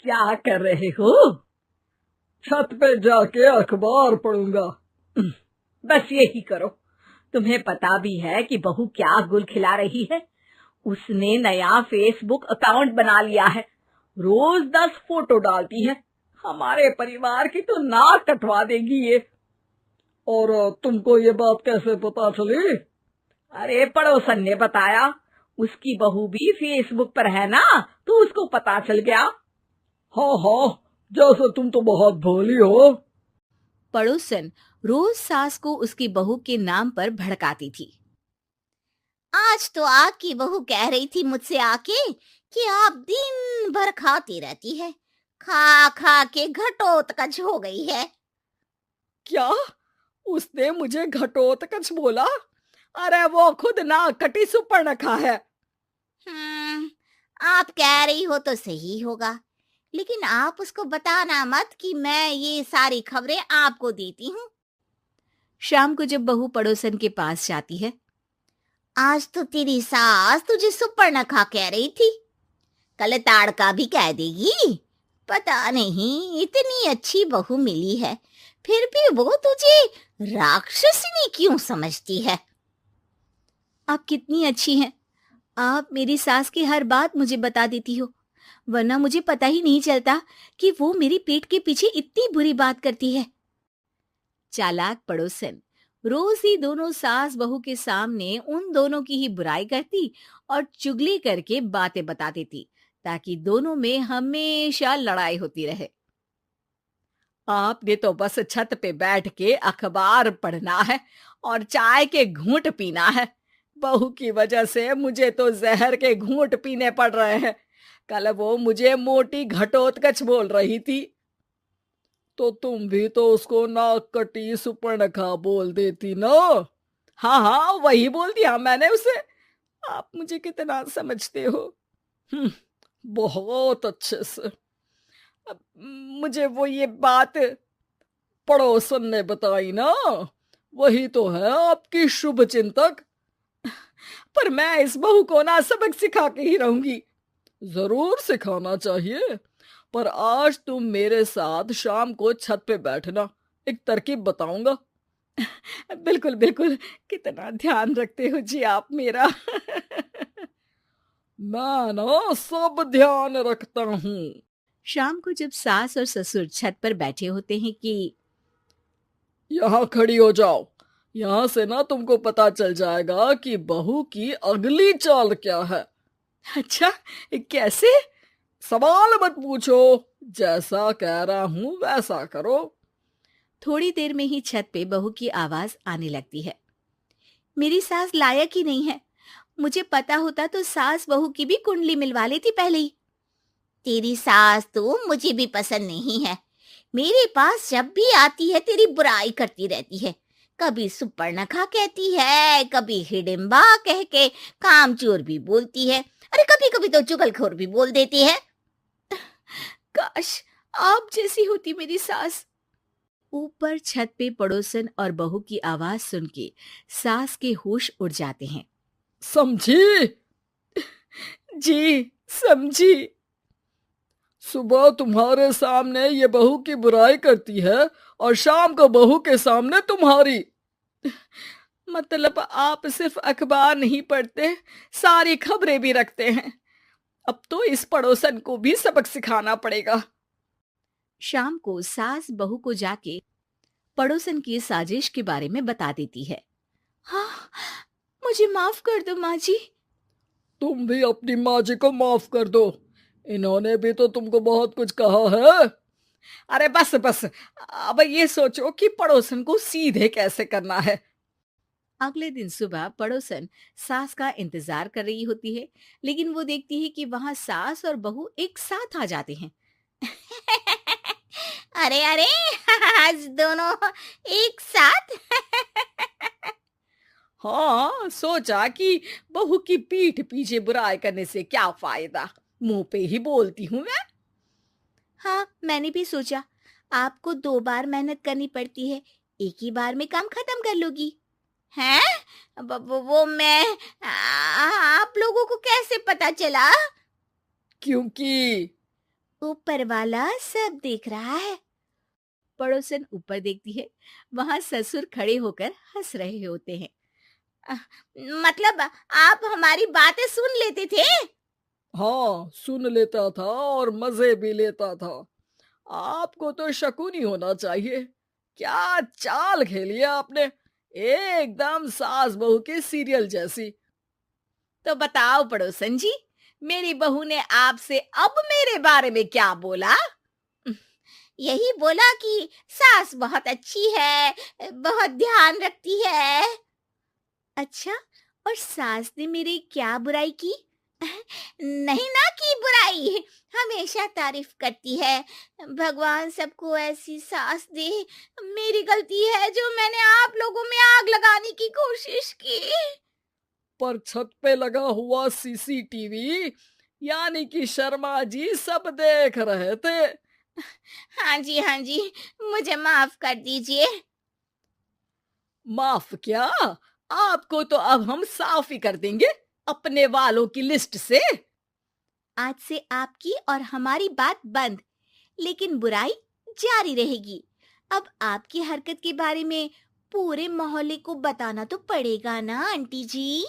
क्या कर रहे हो? छत पे जाके अखबार पढ़ूंगा। बस यही करो। तुम्हें पता भी है कि बहू क्या गुल खिला रही है? उसने नया फेसबुक अकाउंट बना लिया है। रोज 10 फोटो डालती है। हमारे परिवार की तो नाक कटवा देगी ये। और तुमको ये बात कैसे पता चली? अरे पड़ोसन ने बताया। उसकी बहू भी फेसबुक पर है ना, तो उसको पता चल गया। हाँ हाँ, जैसे तुम तो बहुत भोली हो। पड़ोसन रोज सास को उसकी बहू के नाम पर भड़काती थी। आज तो आपकी बहू कह रही थी मुझसे आके कि आप दिन भर खाती रहती है, खा खा के घटोत्कच हो गई है। क्या? उसने मुझे घटोत्कच बोला? अरे वो खुद ना कटी सुपर्णखा है। आप कह रही हो तो सही होगा, लेकिन आप उसको बताना मत कि मैं ये सारी खबरें आपको देती हूँ। शाम को जब बहू पड़ोसन के पास जाती है, आज तो तेरी सास तुझे सुपर्णखा कह रही थी, कल ताड़का भी कह देगी। पता नहीं इतनी अच्छी बहू मिली है, फिर भी वो तुझे राक्षसनी क्यों समझती है? आप कितनी अच्छी हैं। आप मेरी सास की हर बात मुझे बता देती हो, वरना मुझे पता ही नहीं चलता कि वो मेरी पीठ के पीछे इतनी बुरी बात करती है। चालाक पड़ोसन रोज ही दोनों सास बहू के सामने उन दोनों की ही बुराई करती और चुगली करके बातें बता देती, ताकि दोनों में हमेशा लड़ाई होती रहे। आपने तो बस छत पे बैठ के अखबार पढ़ना है और चाय के घूंट पीना है। बहू की वजह से मुझे तो जहर के घूंट पीने पड़ रहे हैं। कल वो मुझे मोटी घटोत्कच बोल रही थी। तो तुम भी तो उसको नाक कटी सुपर्णखा बोल देती ना। हाँ हाँ, वही बोल दिया मैंने उसे। आप मुझे कितना समझते हो। बहुत अच्छे से। अब मुझे वो ये बात पड़ोसन ने बताई ना, वही तो है आपकी शुभ चिंतक। पर मैं इस बहू को ना सबक सिखा के ही रहूंगी। जरूर सिखाना चाहिए, पर आज तुम मेरे साथ शाम को छत पे बैठना, एक तरकीब बताऊंगा। बिल्कुल बिल्कुल, कितना ध्यान रखते हो जी आप मेरा। मैं ना सब ध्यान रखता हूँ। शाम को जब सास और ससुर छत पर बैठे होते हैं कि यहाँ खड़ी हो जाओ, यहाँ से ना तुमको पता चल जाएगा कि बहू की अगली चाल क्या है। अच्छा, कैसे? सवाल मत पूछो, जैसा कह रहा हूं वैसा करो। थोड़ी देर में ही छत पे बहू की आवाज आने लगती है। मेरी सास लायक ही नहीं है। मुझे पता होता तो सास बहू की भी कुंडली मिलवा लेती पहले ही। तेरी सास तो मुझे भी पसंद नहीं है। मेरे पास जब भी आती है तेरी बुराई करती रहती है। कभी सुपर्णखा कहती है, कभी हिडिंबा कह के कामचोर भी बोलती है, अरे कभी कभी तो चुगलखोर भी बोल देती है। काश आप जैसी होती मेरी सास। ऊपर छत पे पड़ोसन और बहू की आवाज सुन के सास के होश उड़ जाते हैं। समझी? जी समझी। सुबह तुम्हारे सामने ये बहू की बुराई करती है और शाम को बहू के सामने तुम्हारी। मतलब आप सिर्फ अखबार नहीं पढ़ते, सारी खबरें भी रखते हैं। अब तो इस पड़ोसन को भी सबक सिखाना पड़ेगा। शाम को सास बहू को जाके पड़ोसन की साजिश के बारे में बता देती है। हाँ, मुझे माफ कर दो माँ जी। तुम भी अपनी माँ जी को माफ कर दो, इन्होंने भी तो तुमको बहुत कुछ कहा है। अरे बस बस, अब ये सोचो कि पड़ोसन को सीधे कैसे करना है। अगले दिन सुबह पड़ोसन सास का इंतजार कर रही होती है, लेकिन वो देखती है कि वहां सास और बहू एक साथ आ जाते हैं। अरे अरे आज दोनों एक साथ। हाँ, सोचा कि बहू की पीठ पीछे बुराई करने से क्या फायदा, मुंह पे ही बोलती हूँ मैं। हाँ, मैंने भी सोचा आपको 2 बार मेहनत करनी पड़ती है, एक ही बार में काम खत्म कर लोगी। हैं? वो मैं आप लोगों को कैसे पता चला? क्योंकि ऊपर वाला सब देख रहा है। पड़ोसन ऊपर देखती है, वहां ससुर खड़े होकर हंस रहे होते हैं। मतलब आप हमारी बातें सुन लेते थे? हाँ, सुन लेता था और मजे भी लेता था। आपको तो शकुनी होना चाहिए। क्या चाल खेली है आपने, एकदम सास बहू के सीरियल जैसी। तो बताओ पड़ोसन जी, मेरी बहू ने आपसे अब मेरे बारे में क्या बोला? यही बोला कि सास बहुत अच्छी है, बहुत ध्यान रखती है। अच्छा, और सास ने मेरी क्या बुराई की? नहीं ना की बुराई, हमेशा तारीफ करती है। भगवान सबको ऐसी सास दे। मेरी गलती है जो मैंने आप लोगों में आग लगाने की कोशिश की। पर छत पे लगा हुआ सीसीटीवी यानी कि शर्मा जी सब देख रहे थे। हाँ जी, मुझे माफ कर दीजिए। माफ क्या, आपको तो अब हम साफ ही कर देंगे अपने वालों की लिस्ट से। आज से आपकी और हमारी बात बंद, लेकिन बुराई जारी रहेगी। अब आपकी हरकत के बारे में पूरे मोहल्ले को बताना तो पड़ेगा ना आंटी जी।